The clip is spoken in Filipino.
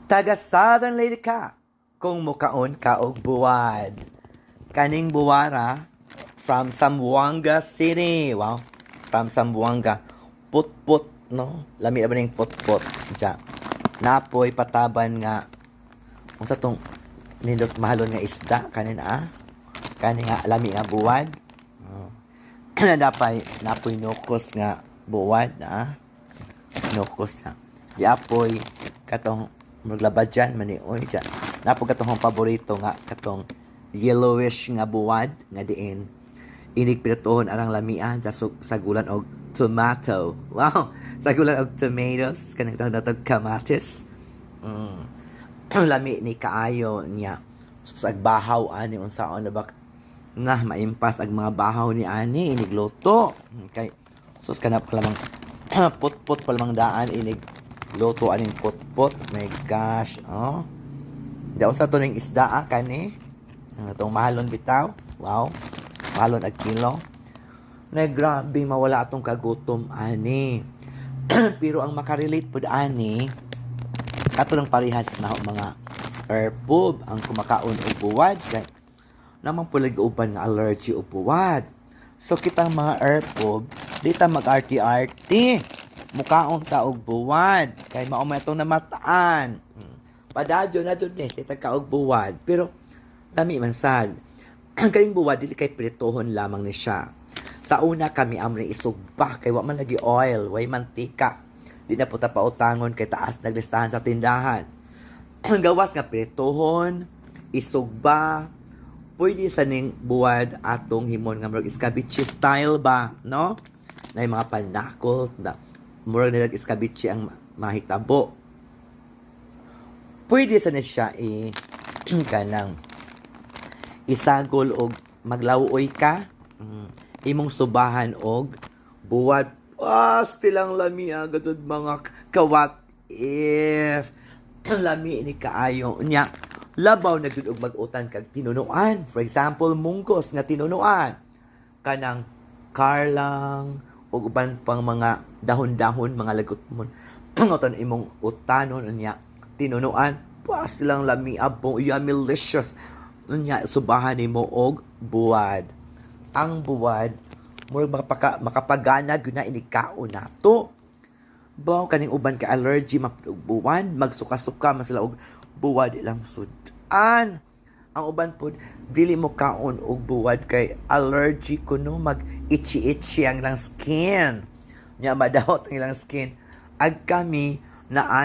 Taga Southern Lady ka, kung mukaon ka og buwad. Kaning buwara, from Zamboanga City. Wow, from Zamboanga. Put-put, no? Lami na ba ning put-put? Diya. Napoy pataban nga. Kung sa tong nindot mahalon nga isda, kanin Kanin nga, lami nga buwad. Napay, napoy nukos nga buwad, Nukos nga. Yapoy, katong maglaba dyan, manioy dyan. Napo katong paborito nga, katong yellowish nga buwad, nga diin. Inig pinatuhon arang lamian sa gulan og tomato. Wow! Sa gulan og tomatoes, kanang tawag na ito, kamatis. Lami ni kaayo niya. Sa agbahaw, ani, unsaon na bak na maimpas ang mga bahaw ni ani, inigloto. Kay, sus kanap palamang put-put palamang daan, inig loto aning put-put. My gosh, Daw sa to ning isda kani. Itong mahalon bitaw. Wow. Mahalon ag kilo. Na grabe mawala atong kagutom ani. Pero ang makarelate pud ani kato lang parehas na mga herbove ang kumakaon og buwad kay namang pulig uban nga allergy o buwad. So kitang mga herbove dita mag-arti-arti. Mukaon ta og buwad kay mao man itong namataan. Padadyo na dun sa kaog buwad. Pero, lami man sad. Ang kaling buwad, dili kay pritohon lamang ni siya. Sa una kami amri isugba, kay wa man lagi oil, way mantika. Di na po ta pautangon kay taas naglistahan sa tindahan. Ang gawas nga pritohon, isugba, pwede sa ning buwad atong himon nga murag escabeche style ba, no? Na yung mga panakot, na murag nilag escabeche ang mahitabo. Pwede sa siya kanang isagol og maglawoy ka, imong subahan og buwad. Stilang lami agad mga kawat if lami ni kaayo nya labaw na jud og mag-utan kag tinunuan. For example, munggos nga tinunuan, kanang karlang og uban pang mga dahon-dahon, mga lagot mo ngoton imong utanon nya tinunuan, silang lami abong yummy-licious. Nunya, subahan mo og buwad. Ang buwad, murag makapagana gyud na inikaon nato. Baw kaning uban ka allergy buwan, magsuka-suka man sila og buwad ilang sudan. Ang uban pod dili mo kaon og buwad kay allergy kuno mag-itchy ang ilang skin. Nya madawat ang ilang skin. Ag kami na